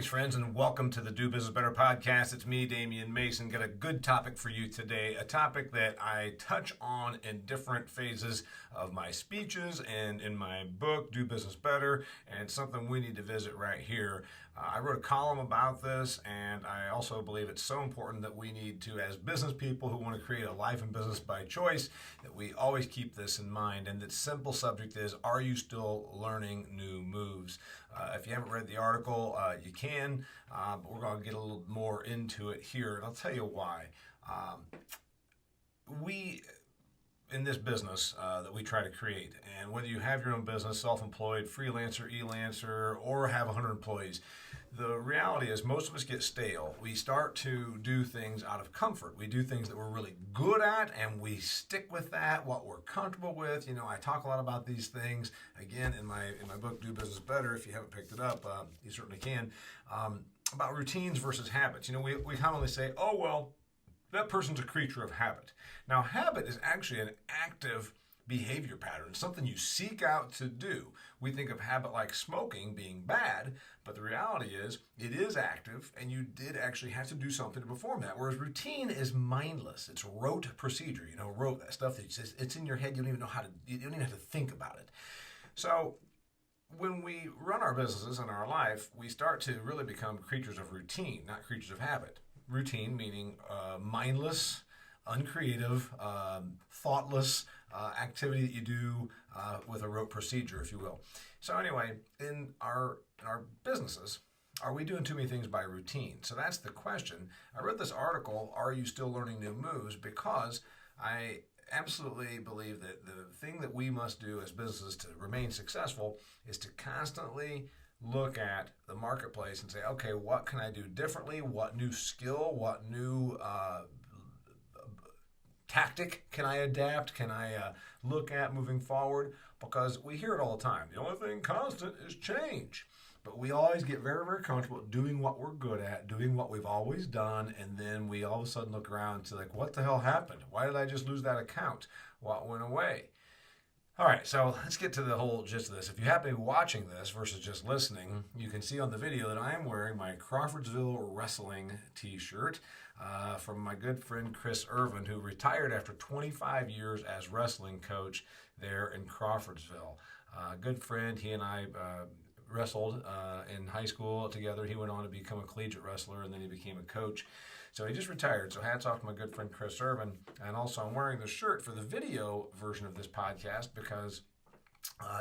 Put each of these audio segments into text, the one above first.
Greetings, friends, and welcome to the Do Business Better podcast. It's me, Damian Mason. Got a good topic for you today, a topic that I touch on in different phases of my speeches and in my book, Do Business Better, and it's something we need to visit right here. I wrote a column about this, and I also believe it's so important that we need to, as business people who want to create a life and business by choice, that we always keep this in mind. And the simple subject is, are you still learning new moves? If you haven't read the article, you can, but we're going to get a little more into it here, and I'll tell you why. We in this business that we try to create, and whether you have your own business, self-employed, freelancer, e-lancer, or have 100 employees, the reality is most of us get stale. We start to do things out of comfort. We do things that we're really good at, and we stick with that, what we're comfortable with. You know, I talk a lot about these things, again, in my book, Do Business Better. If you haven't picked it up, you certainly can, about routines versus habits. You know, we commonly say, oh, well, that person's a creature of habit. Now, habit is actually an active behavior pattern, something you seek out to do. We think of habit like smoking being bad, but the reality is it is active, and you did actually have to do something to perform that. Whereas routine is mindless. It's rote procedure. You know, rote, that stuff that just, it's in your head. You don't even know you don't even have to think about it. So when we run our businesses in our life, we start to really become creatures of routine, not creatures of habit. Routine meaning mindless, uncreative, thoughtless activity that you do with a rote procedure, if you will. So anyway, in our businesses, are we doing too many things by routine? So that's the question. I read this article, Are You Still Learning New Moves? Because I absolutely believe that the thing that we must do as businesses to remain successful is to constantly look at the marketplace and say, okay, what can I do differently? What new skill, what new tactic can I adapt? Can I look at moving forward? Because we hear it all the time. The only thing constant is change. But we always get very, very comfortable doing what we're good at, doing what we've always done, and then we all of a sudden look around to like, what the hell happened? Why did I just lose that account? What went away? All right, so let's get to the whole gist of this. If you happen to be watching this versus just listening, you can see on the video that I am wearing my Crawfordsville Wrestling t-shirt from my good friend Chris Irvin, who retired after 25 years as wrestling coach there in Crawfordsville. Good friend, he and I wrestled in high school together. He went on to become a collegiate wrestler, and then he became a coach. So he just retired. So hats off to my good friend Chris Irvin. And also I'm wearing the shirt for the video version of this podcast because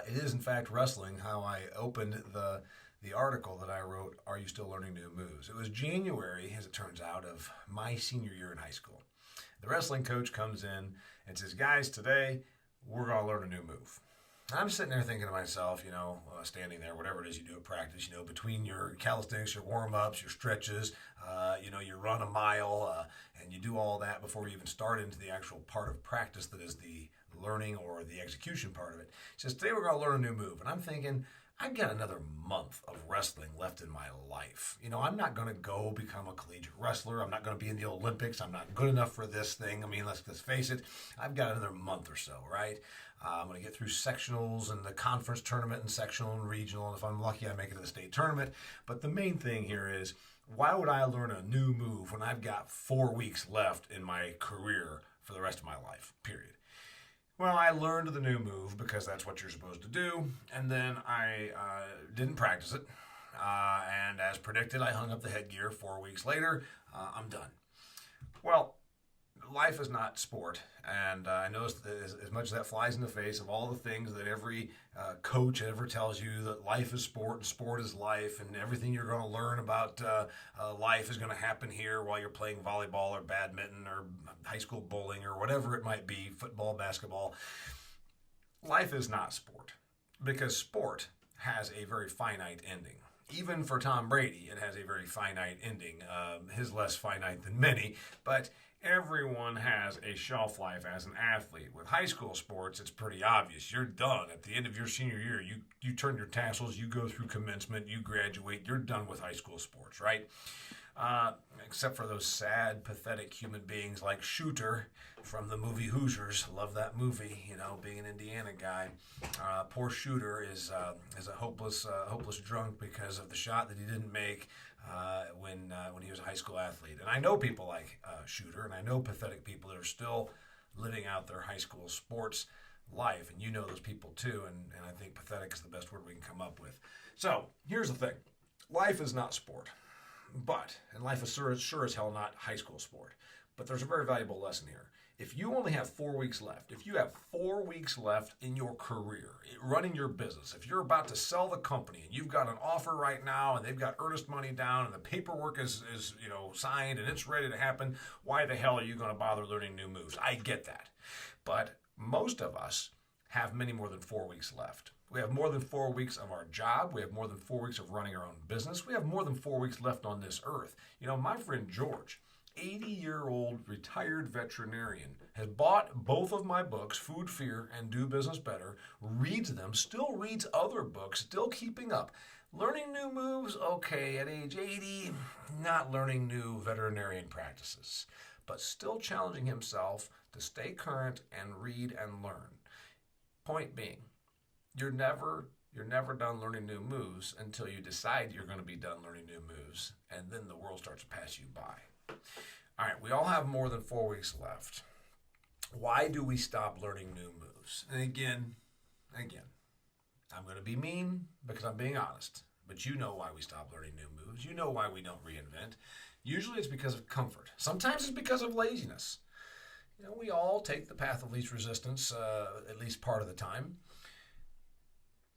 it is in fact wrestling, how I opened the article that I wrote, Are You Still Learning New Moves? It was January, as it turns out, of my senior year in high school. The wrestling coach comes in and says, guys, today we're going to learn a new move. I'm sitting there thinking to myself, you know, standing there, whatever it is you do at practice, you know, between your calisthenics, your warm-ups, your stretches, you know, you run a mile, and you do all that before you even start into the actual part of practice that is the learning or the execution part of it. He says, today we're going to learn a new move. And I'm thinking, I've got another month of wrestling left in my life. You know, I'm not going to go become a collegiate wrestler. I'm not going to be in the Olympics. I'm not good enough for this thing. I mean, let's face it. I've got another month or so, right? I'm going to get through sectionals and the conference tournament and sectional and regional. And if I'm lucky, I make it to the state tournament. But the main thing here is, why would I learn a new move when I've got 4 weeks left in my career for the rest of my life, period? Well, I learned the new move because that's what you're supposed to do, and then I didn't practice it, and as predicted, I hung up the headgear. 4 weeks later, I'm done. Well, life is not sport, and I noticed that as much as that flies in the face of all the things that every coach ever tells you, that life is sport and sport is life, and everything you're going to learn about life is going to happen here while you're playing volleyball or badminton or high school bowling or whatever it might be, football, basketball. Life is not sport, because sport has a very finite ending. Even for Tom Brady, it has a very finite ending. His less finite than many, but everyone has a shelf life as an athlete. With high school sports, it's pretty obvious. You're done. At the end of your senior year, you turn your tassels, you go through commencement, you graduate, you're done with high school sports, right? Except for those sad, pathetic human beings like Shooter from the movie Hoosiers. Love that movie, being an Indiana guy. Poor Shooter is a hopeless drunk because of the shot that he didn't make when he was a high school athlete. And I know people like Shooter, and I know pathetic people that are still living out their high school sports life, and you know those people too, and I think pathetic is the best word we can come up with. So here's the thing. Life is not sport, and life is sure as hell not high school sport, but there's a very valuable lesson here. If you only have 4 weeks left, if you have 4 weeks left in your career, running your business, if you're about to sell the company and you've got an offer right now and they've got earnest money down and the paperwork is signed and it's ready to happen, why the hell are you going to bother learning new moves? I get that. But most of us have many more than 4 weeks left. We have more than 4 weeks of our job. We have more than 4 weeks of running our own business. We have more than 4 weeks left on this earth. My friend George, 80-year-old retired veterinarian, has bought both of my books, Food Fear and Do Business Better, reads them, still reads other books, still keeping up. Learning new moves, okay, at age 80, not learning new veterinarian practices, but still challenging himself to stay current and read and learn. Point being, you're never done learning new moves until you decide you're going to be done learning new moves, and then the world starts to pass you by. All right, we all have more than 4 weeks left. Why do we stop learning new moves? And again, I'm going to be mean because I'm being honest, but you know why we stop learning new moves. You know why we don't reinvent. Usually it's because of comfort. Sometimes it's because of laziness. We all take the path of least resistance at least part of the time.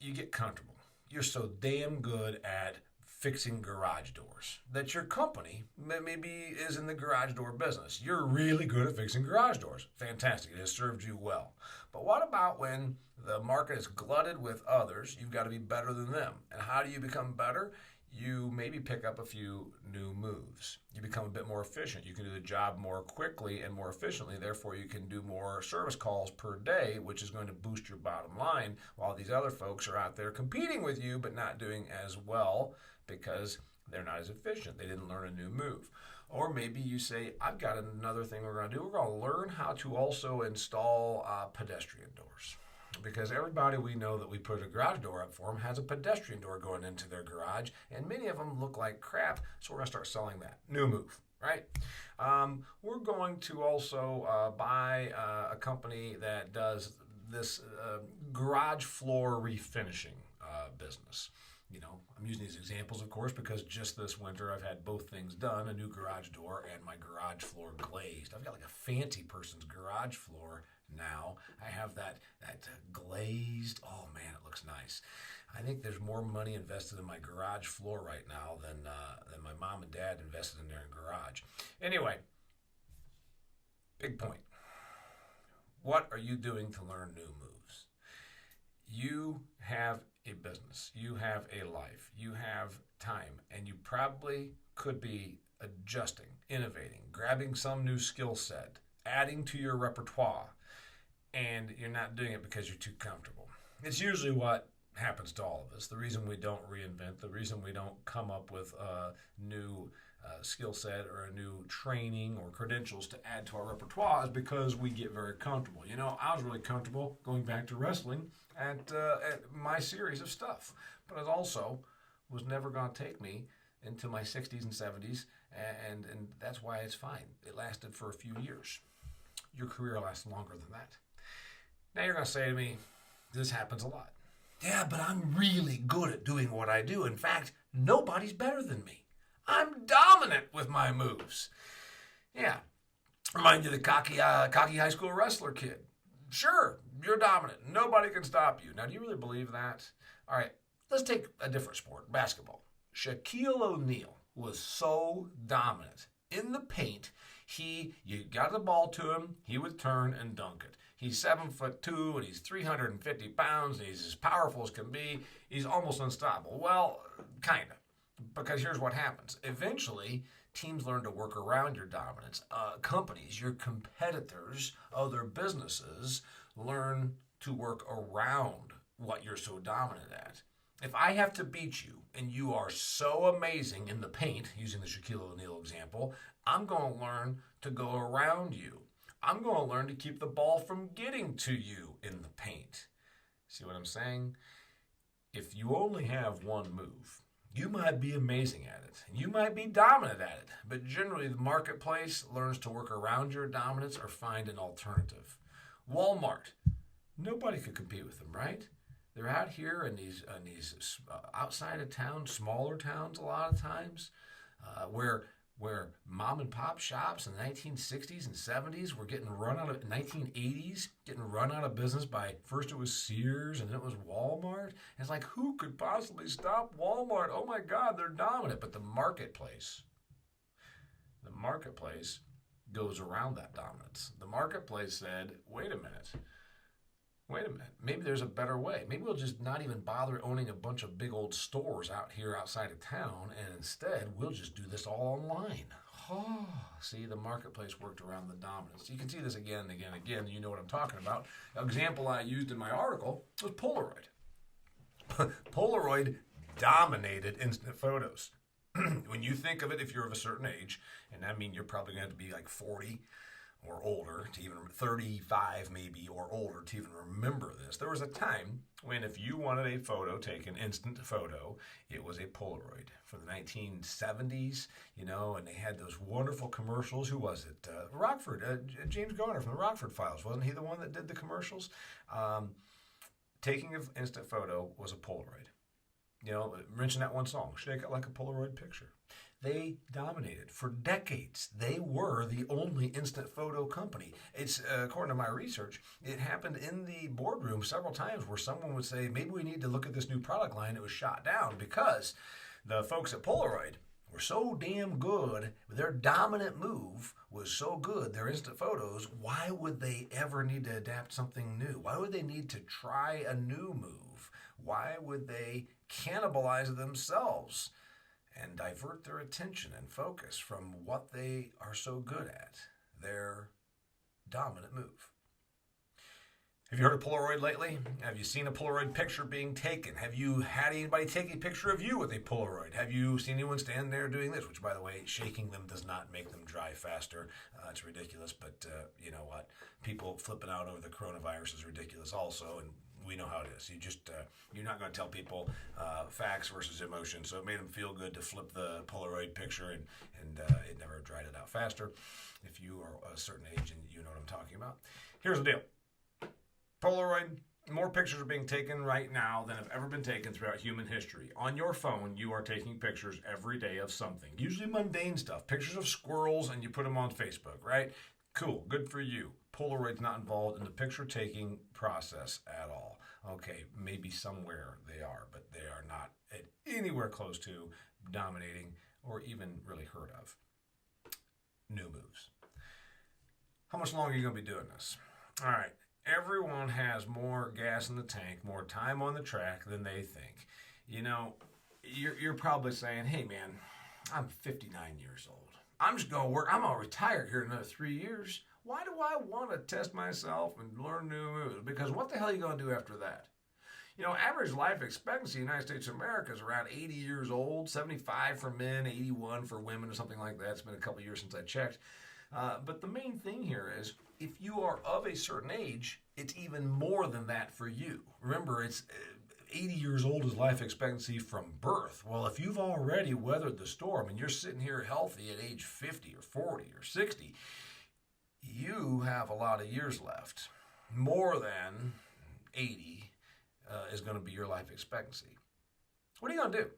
You get comfortable. You're so damn good at fixing garage doors that your company maybe is in the garage door business. You're really good at fixing garage doors. Fantastic. It has served you well. But what about when the market is glutted with others? You've got to be better than them. And how do you become better? You maybe pick up a few new moves. You become a bit more efficient. You can do the job more quickly and more efficiently. Therefore, you can do more service calls per day, which is going to boost your bottom line, while these other folks are out there competing with you but not doing as well because they're not as efficient. They didn't learn a new move. Or maybe you say, I've got another thing we're going to do. We're going to learn how to also install pedestrian doors. Because everybody we know that we put a garage door up for them has a pedestrian door going into their garage, and many of them look like crap, so we're going to start selling that. New move, right? We're going to also buy a company that does this garage floor refinishing business. I'm using these examples, of course, because just this winter I've had both things done, a new garage door and my garage floor glazed. I've got like a fancy person's garage floor now. I have that glazed. Oh man, it looks nice. I think there's more money invested in my garage floor right now than my mom and dad invested in their garage. Anyway, big point. What are you doing to learn new moves? You have a business. You have a life. You have time, and you probably could be adjusting, innovating, grabbing some new skill set, adding to your repertoire, and you're not doing it because you're too comfortable. It's usually what happens to all of us. The reason we don't reinvent, the reason we don't come up with a new skill set or a new training or credentials to add to our repertoire is because we get very comfortable. I was really comfortable going back to wrestling at my series of stuff, but it also was never going to take me into my 60s and 70s, and that's why it's fine. It lasted for a few years. Your career lasts longer than that. Now you're going to say to me, this happens a lot. Yeah, but I'm really good at doing what I do. In fact, nobody's better than me. I'm dominant with my moves. Yeah, remind you of the cocky high school wrestler kid. Sure, you're dominant. Nobody can stop you. Now, do you really believe that? All right, let's take a different sport, basketball. Shaquille O'Neal was so dominant in the paint. You got the ball to him, he would turn and dunk it. He's 7'2" and he's 350 pounds and he's as powerful as can be. He's almost unstoppable. Well, kind of. Because here's what happens. Eventually, teams learn to work around your dominance. Companies, your competitors, other businesses learn to work around what you're so dominant at. If I have to beat you and you are so amazing in the paint, using the Shaquille O'Neal example, I'm going to learn to go around you. I'm going to learn to keep the ball from getting to you in the paint. See what I'm saying? If you only have one move, you might be amazing at it. You might be dominant at it. But generally, the marketplace learns to work around your dominance or find an alternative. Walmart, nobody could compete with them, right? They're out here in these outside of town, smaller towns a lot of times, where mom and pop shops in the 1960s and 70s were getting run out of 1980s, getting run out of business by first it was Sears and then it was Walmart. And it's like, who could possibly stop Walmart? Oh my God, they're dominant. But the marketplace goes around that dominance. The marketplace said, wait a minute, maybe there's a better way. Maybe we'll just not even bother owning a bunch of big old stores out here outside of town, and instead we'll just do this all online. Oh, see, the marketplace worked around the dominance. You can see this again and again and again. You know what I'm talking about. An example I used in my article was Polaroid. Polaroid dominated instant photos. When you think of it, if you're of a certain age, and I mean you're probably going to have to be like 40 or older to even 35 maybe or older to even remember this. There was a time when if you wanted a photo taken, instant photo, it was a Polaroid from the 1970s, and they had those wonderful commercials. Who was it? Rockford, James Garner from the Rockford Files. Wasn't he the one that did the commercials? Taking an instant photo was a Polaroid. Mention that one song, Shake It Like a Polaroid Picture. They dominated for decades. They were the only instant photo company. It's according to my research, it happened in the boardroom several times where someone would say, maybe we need to look at this new product line. It was shot down because the folks at Polaroid were so damn good. Their dominant move was so good, their instant photos. Why would they ever need to adapt something new? Why would they need to try a new move? Why would they cannibalize themselves and divert their attention and focus from what they are so good at, their dominant move? Have you heard of Polaroid lately? Have you seen a Polaroid picture being taken? Have you had anybody take a picture of you with a Polaroid? Have you seen anyone stand there doing this? Which, by the way, shaking them does not make them dry faster. It's ridiculous, but you know what? People flipping out over the coronavirus is ridiculous also, and we know how it is. You're not going to tell people facts versus emotion. So it made them feel good to flip the Polaroid picture, and it never dried it out faster. If you are a certain age and you know what I'm talking about. Here's the deal. Polaroid, more pictures are being taken right now than have ever been taken throughout human history. On your phone, you are taking pictures every day of something, usually mundane stuff, pictures of squirrels, and you put them on Facebook, right? Cool, good for you. Polaroid's not involved in the picture-taking process at all. Okay, maybe somewhere they are, but they are not anywhere close to dominating or even really heard of. New moves. How much longer are you going to be doing this? All right. Everyone has more gas in the tank, more time on the track than they think. You're probably saying, hey, man, I'm 59 years old. I'm just going to work. I'm going to retire here in another 3 years. Why do I want to test myself and learn new moves? Because what the hell are you going to do after that? Average life expectancy in the United States of America is around 80 years old, 75 for men, 81 for women, or something like that. It's been a couple years since I checked. But the main thing here is, if you are of a certain age, it's even more than that for you. Remember, it's 80 years old is life expectancy from birth. Well, if you've already weathered the storm and you're sitting here healthy at age 50 or 40 or 60, you have a lot of years left. More than 80 is going to be your life expectancy. What are you going to do?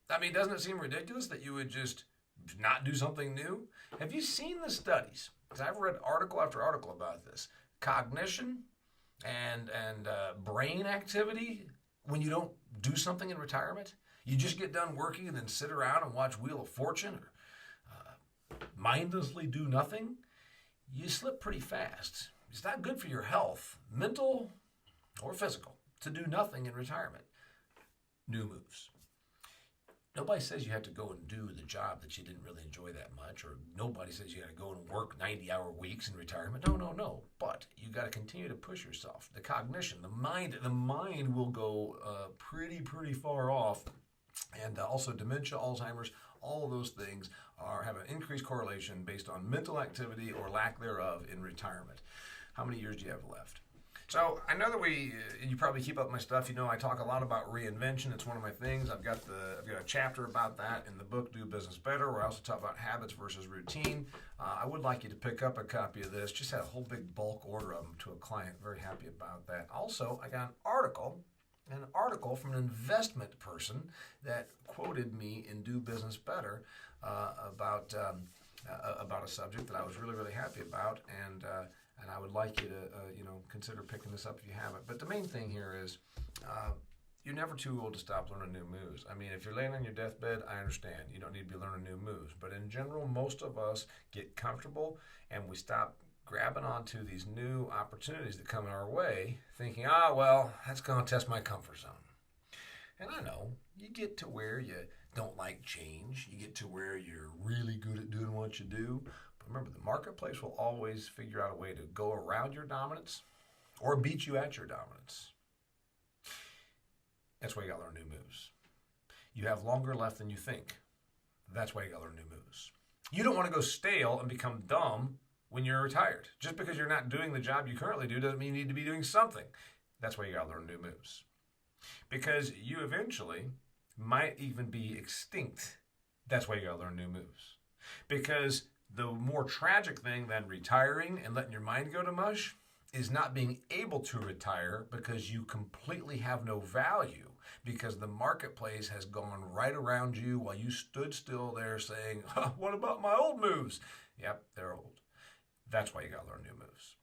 I mean, doesn't it seem ridiculous that you would just not do something new? Have you seen the studies? Because I've read article after article about this. Cognition and brain activity when you don't do something in retirement. You just get done working and then sit around and watch Wheel of Fortune or mindlessly do nothing. You slip pretty fast. It's not good for your health, mental or physical, to do nothing in retirement. New moves. Nobody says you have to go and do the job that you didn't really enjoy that much, or nobody says you got to go and work 90-hour weeks in retirement. No. But you got got to continue to push yourself. The cognition, the mind will go pretty far off. And also dementia, Alzheimer's, all of those things have an increased correlation based on mental activity or lack thereof in retirement. How many years do you have left? So I know that you probably keep up my stuff. You know, I talk a lot about reinvention. It's one of my things. I've got a chapter about that in the book, Do Business Better, where I also talk about habits versus routine. I would like you to pick up a copy of this. Just had a whole big bulk order of them to a client. Very happy about that. Also, I got an article from an investment person that quoted me in Do Business Better about a subject that I was really happy about, and I would like you to consider picking this up if you haven't. But the main thing here is you're never too old to stop learning new moves. I mean, if you're laying on your deathbed, I understand. You don't need to be learning new moves. But in general, most of us get comfortable and we stop grabbing onto these new opportunities that come our way, thinking, well, that's going to test my comfort zone. And I know, you get to where you don't like change. You get to where you're really good at doing what you do. But remember, the marketplace will always figure out a way to go around your dominance or beat you at your dominance. That's why you got to learn new moves. You have longer left than you think. That's why you got to learn new moves. You don't want to go stale and become dumb when you're retired. Just because you're not doing the job you currently do doesn't mean you need to be doing something. That's why you got to learn new moves. Because you eventually might even be extinct. That's why you got to learn new moves. Because the more tragic thing than retiring and letting your mind go to mush is not being able to retire because you completely have no value, because the marketplace has gone right around you while you stood still there saying, what about my old moves? Yep, they're old. That's why you got to learn new moves.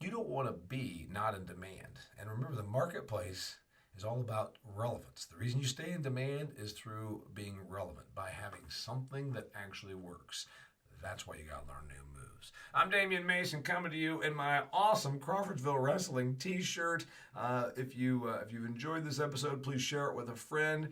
You don't want to be not in demand. And remember, the marketplace is all about relevance. The reason you stay in demand is through being relevant, by having something that actually works. That's why you got to learn new moves. I'm Damian Mason, coming to you in my awesome Crawfordsville Wrestling t-shirt. If you've enjoyed this episode, please share it with a friend.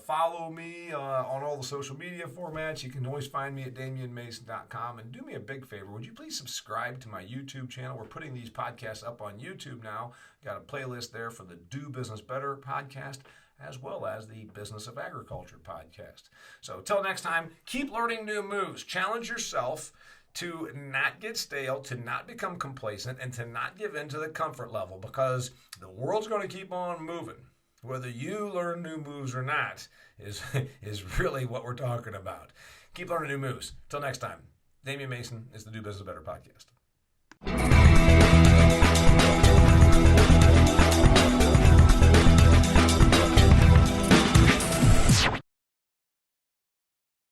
Follow me on all the social media formats. You can always find me at DamianMason.com. And do me a big favor, would you please subscribe to my YouTube channel? We're putting these podcasts up on YouTube now. Got a playlist there for the Do Business Better podcast, as well as the Business of Agriculture podcast. So till next time, keep learning new moves. Challenge yourself to not get stale, to not become complacent, and to not give in to the comfort level, because the world's going to keep on moving. Whether you learn new moves or not is really what we're talking about. Keep learning new moves. Till next time, Damian Mason is the Do Business Better podcast.